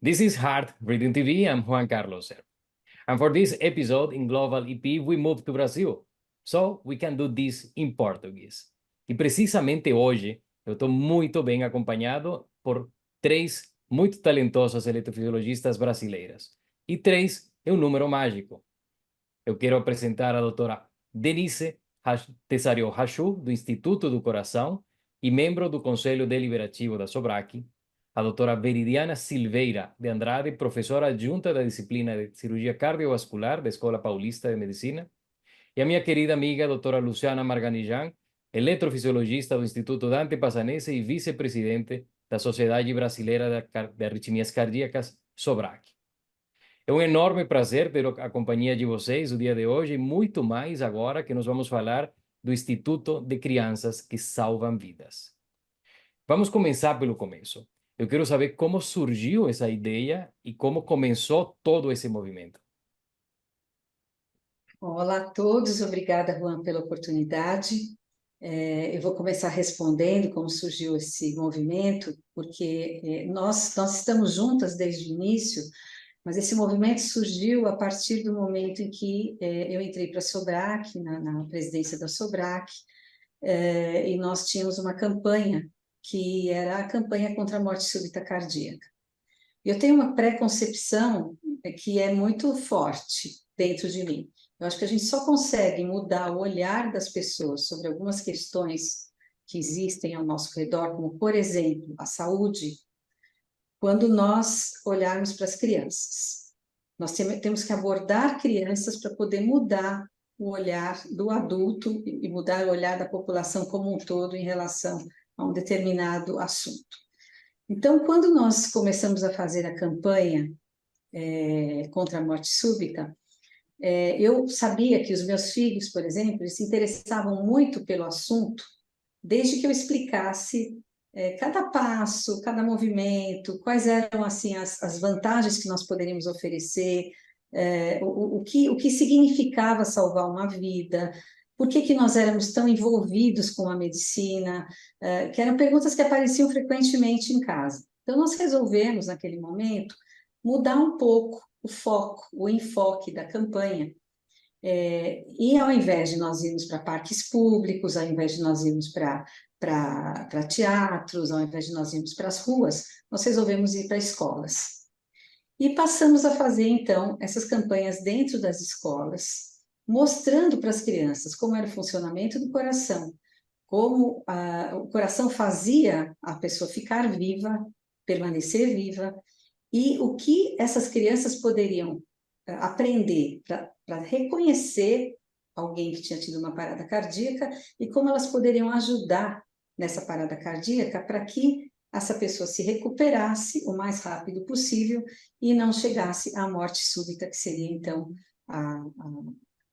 This is Hard Reading TV. I'm Juan Carlos Serra. And for this episode in Global EP, we moved to Brazil. So we can do this in Portuguese. E precisamente hoje eu estou muito bem acompanhado por três muito talentosas eletrofisiologistas brasileiras. E três é um número mágico. Eu quero apresentar a doutora Denise Tesario Hachu, do Instituto do Coração e membro do Conselho Deliberativo da SOBRAC, a doutora Veridiana Silveira de Andrade, professora adjunta da disciplina de cirurgia cardiovascular da Escola Paulista de Medicina, e a minha querida amiga doutora Luciana Marganijan, eletrofisiologista do Instituto Dante Passanese e vice-presidente da Sociedade Brasileira de Arritmias Cardíacas, SOBRAC. É um enorme prazer ter a companhia de vocês o dia de hoje e muito mais agora que nós vamos falar do Instituto de Crianças que Salvam Vidas. Vamos começar pelo começo. Eu quero saber como surgiu essa ideia e como começou todo esse movimento. Olá a todos, obrigada, Juan, pela oportunidade. Eu vou começar respondendo como surgiu esse movimento, porque nós estamos juntas desde o início, mas esse movimento surgiu a partir do momento em que eu entrei para a SOBRAC, na presidência da SOBRAC, e nós tínhamos uma campanha, que era a campanha contra a morte súbita cardíaca. Eu tenho uma pré-concepção que é muito forte dentro de mim. Eu acho que a gente só consegue mudar o olhar das pessoas sobre algumas questões que existem ao nosso redor, como, por exemplo, a saúde, quando nós olharmos para as crianças. Nós temos que abordar crianças para poder mudar o olhar do adulto e mudar o olhar da população como um todo em relação a um determinado assunto. Então, quando nós começamos a fazer a campanha contra a morte súbita, eu sabia que os meus filhos, por exemplo, se interessavam muito pelo assunto, desde que eu explicasse cada passo, cada movimento, quais eram assim as vantagens que nós poderíamos oferecer, o que significava salvar uma vida, por que nós éramos tão envolvidos com a medicina, que eram perguntas que apareciam frequentemente em casa. Então, nós resolvemos, naquele momento, mudar um pouco o foco, o enfoque da campanha. E ao invés de nós irmos para parques públicos, ao invés de nós irmos para teatros, ao invés de nós irmos para as ruas, nós resolvemos ir para escolas. E passamos a fazer, então, essas campanhas dentro das escolas, mostrando para as crianças como era o funcionamento do coração, como o coração fazia a pessoa ficar viva, permanecer viva, e o que essas crianças poderiam aprender para reconhecer alguém que tinha tido uma parada cardíaca e como elas poderiam ajudar nessa parada cardíaca para que essa pessoa se recuperasse o mais rápido possível e não chegasse à morte súbita, que seria, então, a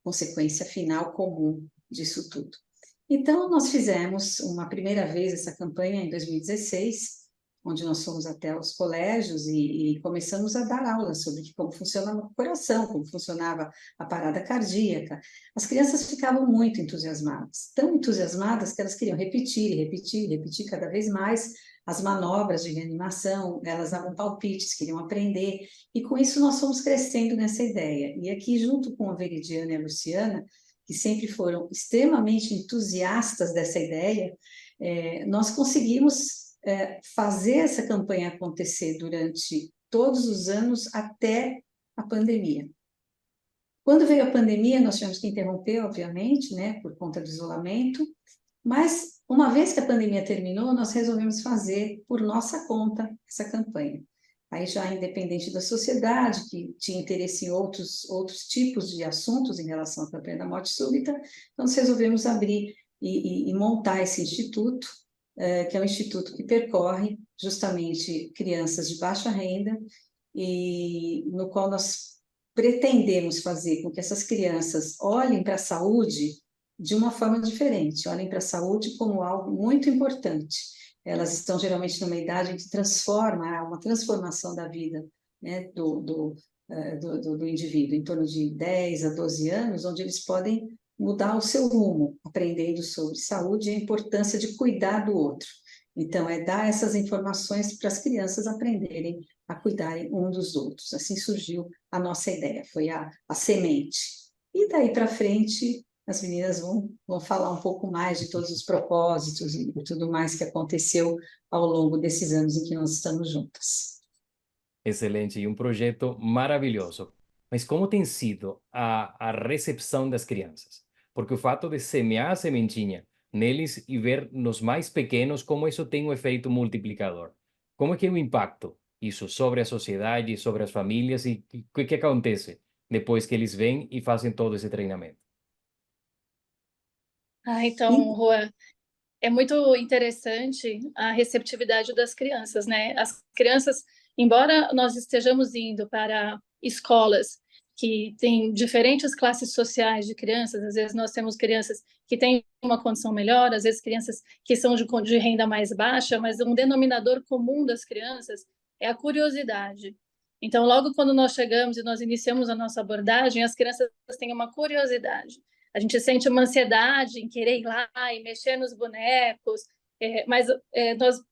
consequência final comum disso tudo. Então, nós fizemos uma primeira vez essa campanha em 2016, onde nós fomos até os colégios e começamos a dar aulas sobre como funcionava o coração, como funcionava a parada cardíaca. As crianças ficavam muito entusiasmadas, tão entusiasmadas que elas queriam repetir, repetir, repetir cada vez mais as manobras de reanimação, elas davam palpites, queriam aprender, e com isso nós fomos crescendo nessa ideia. E aqui, junto com a Veridiana e a Luciana, que sempre foram extremamente entusiastas dessa ideia, nós conseguimos fazer essa campanha acontecer durante todos os anos até a pandemia. Quando veio a pandemia, nós tivemos que interromper, obviamente, né, por conta do isolamento, mas uma vez que a pandemia terminou, nós resolvemos fazer por nossa conta essa campanha. Aí já independente da sociedade, que tinha interesse em outros tipos de assuntos em relação à campanha da morte súbita, então nós resolvemos abrir e montar esse instituto, que é um instituto que percorre justamente crianças de baixa renda, e no qual nós pretendemos fazer com que essas crianças olhem para a saúde de uma forma diferente, olhem para a saúde como algo muito importante. Elas estão geralmente numa idade que há uma transformação da vida, né, do indivíduo, em torno de 10 a 12 anos, onde eles podem mudar o seu rumo, aprendendo sobre saúde e a importância de cuidar do outro. Então, é dar essas informações para as crianças aprenderem a cuidarem um dos outros. Assim surgiu a nossa ideia, foi a semente. E daí para frente, as meninas vão falar um pouco mais de todos os propósitos e tudo mais que aconteceu ao longo desses anos em que nós estamos juntas. Excelente, e um projeto maravilhoso. Mas como tem sido a recepção das crianças? Porque o fato de semear a sementinha neles e ver nos mais pequenos como isso tem um efeito multiplicador. Como é que é o impacto isso sobre a sociedade, sobre as famílias e o que acontece depois que eles vêm e fazem todo esse treinamento? Então, Juan, é muito interessante a receptividade das crianças, né? As crianças, embora nós estejamos indo para escolas que têm diferentes classes sociais de crianças, às vezes nós temos crianças que têm uma condição melhor, às vezes crianças que são de renda mais baixa, mas um denominador comum das crianças é a curiosidade. Então, logo quando nós chegamos e nós iniciamos a nossa abordagem, as crianças têm uma curiosidade. A gente sente uma ansiedade em querer ir lá e mexer nos bonecos, mas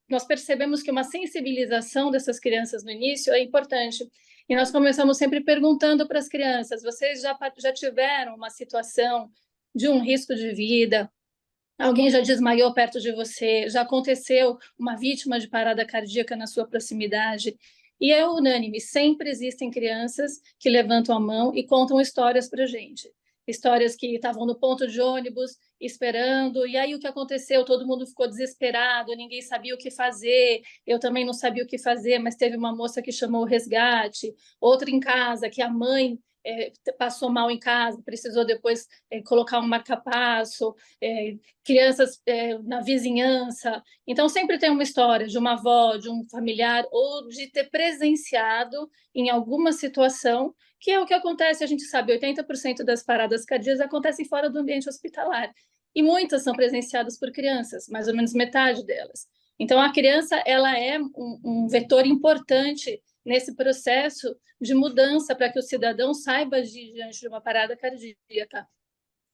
nós percebemos que uma sensibilização dessas crianças no início é importante. E nós começamos sempre perguntando para as crianças: vocês já tiveram uma situação de um risco de vida? Alguém já desmaiou perto de você? Já aconteceu uma vítima de parada cardíaca na sua proximidade? E é unânime, sempre existem crianças que levantam a mão e contam histórias para a gente. Histórias que estavam no ponto de ônibus esperando, e aí o que aconteceu? Todo mundo ficou desesperado, ninguém sabia o que fazer, eu também não sabia o que fazer, mas teve uma moça que chamou o resgate, outra em casa, que a mãe passou mal em casa, precisou depois colocar um marca-passo, crianças na vizinhança. Então, sempre tem uma história de uma avó, de um familiar, ou de ter presenciado em alguma situação, que é o que acontece, a gente sabe, 80% das paradas cardíacas acontecem fora do ambiente hospitalar. E muitas são presenciadas por crianças, mais ou menos metade delas. Então, a criança ela é um vetor importante nesse processo de mudança para que o cidadão saiba agir diante de uma parada cardíaca.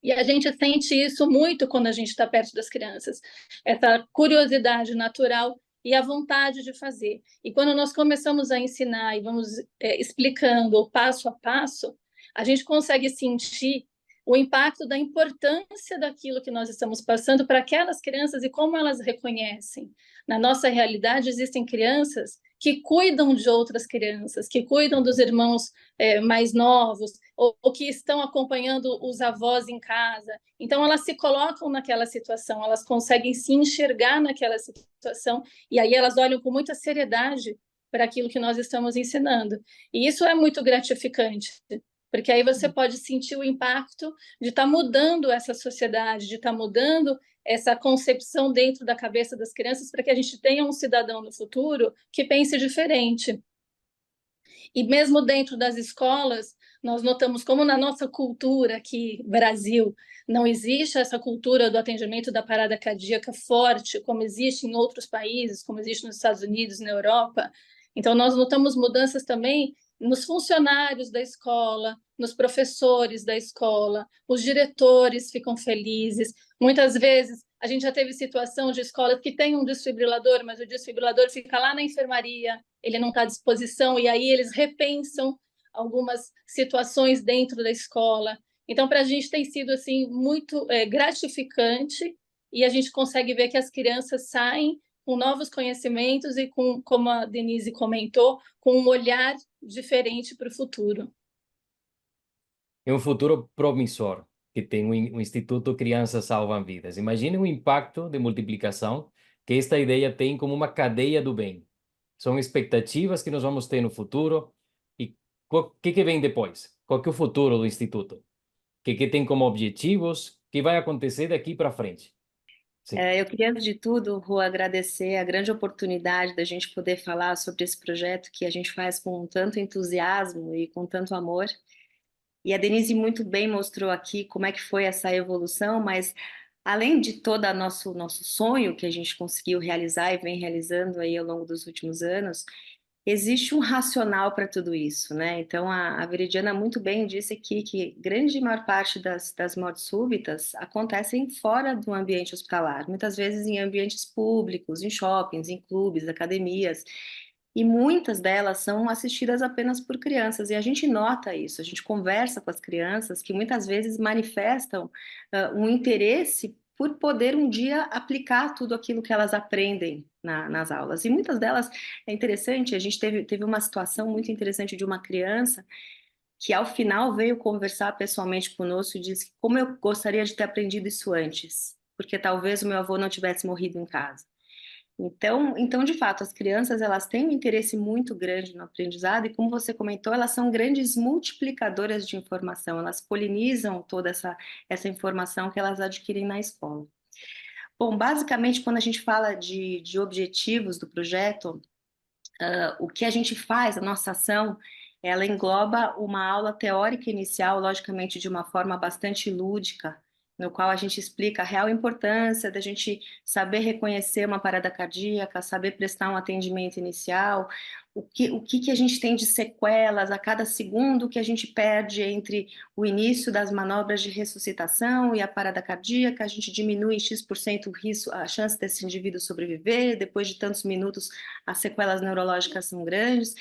E a gente sente isso muito quando a gente está perto das crianças, essa curiosidade natural e a vontade de fazer. E quando nós começamos a ensinar e vamos explicando passo a passo, a gente consegue sentir o impacto da importância daquilo que nós estamos passando para aquelas crianças e como elas reconhecem. Na nossa realidade, existem crianças que cuidam de outras crianças, que cuidam dos irmãos mais novos, ou que estão acompanhando os avós em casa. Então, elas se colocam naquela situação, elas conseguem se enxergar naquela situação, e aí elas olham com muita seriedade para aquilo que nós estamos ensinando. E isso é muito gratificante, porque aí você pode sentir o impacto de estar mudando essa sociedade, de estar mudando essa concepção dentro da cabeça das crianças para que a gente tenha um cidadão no futuro que pense diferente. E mesmo dentro das escolas, nós notamos como na nossa cultura aqui, Brasil, não existe essa cultura do atendimento da parada cardíaca forte, como existe em outros países, como existe nos Estados Unidos, na Europa. Então, nós notamos mudanças também nos funcionários da escola, nos professores da escola, os diretores ficam felizes. Muitas vezes, a gente já teve situação de escola que tem um desfibrilador, mas o desfibrilador fica lá na enfermaria, ele não está à disposição, e aí eles repensam algumas situações dentro da escola. Então, para a gente tem sido assim muito gratificante, e a gente consegue ver que as crianças saem com novos conhecimentos e com, como a Denise comentou, com um olhar diferente para o futuro. É um futuro promissor que tem o Instituto Crianças Salvam Vidas. Imagine o impacto de multiplicação que esta ideia tem como uma cadeia do bem. São expectativas que nós vamos ter no futuro. E o que vem depois? Qual que é o futuro do Instituto? O que tem como objetivos? O que vai acontecer daqui para frente? Sim. Eu queria, antes de tudo, Ru, agradecer a grande oportunidade da gente poder falar sobre esse projeto que a gente faz com tanto entusiasmo e com tanto amor. E a Denise muito bem mostrou aqui como é que foi essa evolução, mas além de todo nosso sonho que a gente conseguiu realizar e vem realizando aí ao longo dos últimos anos, existe um racional para tudo isso, né? Então, a Veridiana muito bem disse aqui que grande maior parte das mortes súbitas acontecem fora do ambiente hospitalar, muitas vezes em ambientes públicos, em shoppings, em clubes, academias, e muitas delas são assistidas apenas por crianças, e a gente nota isso, a gente conversa com as crianças que muitas vezes manifestam um interesse por poder um dia aplicar tudo aquilo que elas aprendem nas aulas. E muitas delas, é interessante, a gente teve uma situação muito interessante de uma criança que ao final veio conversar pessoalmente conosco e disse como eu gostaria de ter aprendido isso antes, porque talvez o meu avô não tivesse morrido em casa. Então, de fato, as crianças elas têm um interesse muito grande no aprendizado e, como você comentou, elas são grandes multiplicadoras de informação, elas polinizam toda essa informação que elas adquirem na escola. Bom, basicamente, quando a gente fala de objetivos do projeto, o que a gente faz, a nossa ação, ela engloba uma aula teórica inicial, logicamente de uma forma bastante lúdica, no qual a gente explica a real importância da gente saber reconhecer uma parada cardíaca, saber prestar um atendimento inicial, o que a gente tem de sequelas a cada segundo que a gente perde entre o início das manobras de ressuscitação e a parada cardíaca, a gente diminui X% o risco, a chance desse indivíduo sobreviver, depois de tantos minutos as sequelas neurológicas são grandes.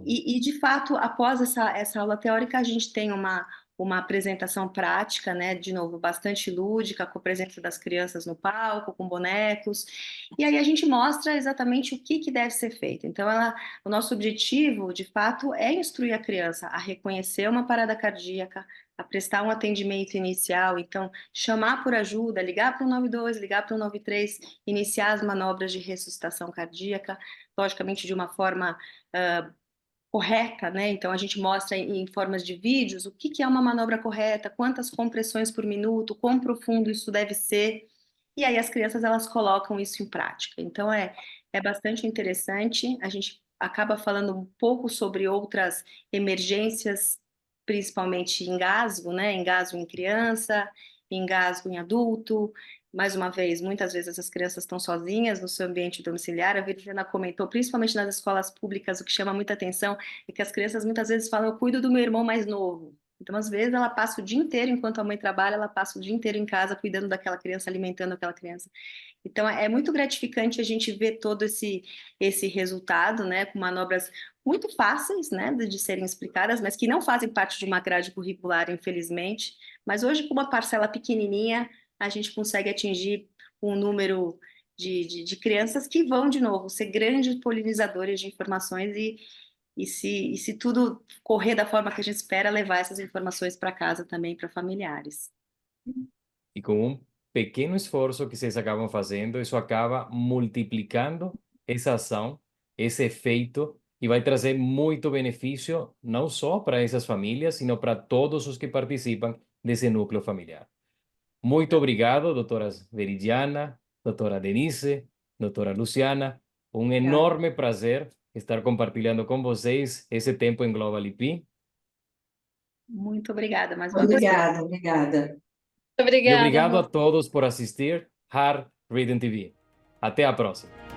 E de fato, após essa aula teórica, a gente tem uma apresentação prática, né, de novo, bastante lúdica, com a presença das crianças no palco, com bonecos, e aí a gente mostra exatamente o que deve ser feito. Então, o nosso objetivo, de fato, é instruir a criança a reconhecer uma parada cardíaca, a prestar um atendimento inicial, então, chamar por ajuda, ligar para o 92, ligar para o 93, iniciar as manobras de ressuscitação cardíaca, logicamente de uma forma correta, né? Então a gente mostra em formas de vídeos o que é uma manobra correta, quantas compressões por minuto, quão profundo isso deve ser, e aí as crianças elas colocam isso em prática. Então é bastante interessante, a gente acaba falando um pouco sobre outras emergências, principalmente engasgo, né? Engasgo em criança, engasgo em adulto. Mais uma vez, muitas vezes essas crianças estão sozinhas no seu ambiente domiciliar. A Virginia comentou, principalmente nas escolas públicas, o que chama muita atenção é que as crianças muitas vezes falam: eu cuido do meu irmão mais novo. Então, às vezes, ela passa o dia inteiro, enquanto a mãe trabalha, ela passa o dia inteiro em casa cuidando daquela criança, alimentando aquela criança. Então, é muito gratificante a gente ver todo esse resultado, né, com manobras muito fáceis, né, de serem explicadas, mas que não fazem parte de uma grade curricular, infelizmente. Mas hoje, com uma parcela pequenininha, a gente consegue atingir um número de crianças que vão, de novo, ser grandes polinizadores de informações e se tudo correr da forma que a gente espera, levar essas informações para casa também, para familiares. E com um pequeno esforço que vocês acabam fazendo, isso acaba multiplicando essa ação, esse efeito, e vai trazer muito benefício, não só para essas famílias, sino para todos os que participam desse núcleo familiar. Muito obrigado, doutora Veridiana, doutora Denise, doutora Luciana. Um enorme prazer estar compartilhando com vocês esse tempo em Global IP. Muito obrigada mais uma vez. Obrigada, obrigada. E Obrigada, obrigado Rô. a todos por assistir Heart Rhythm TV. Até a próxima.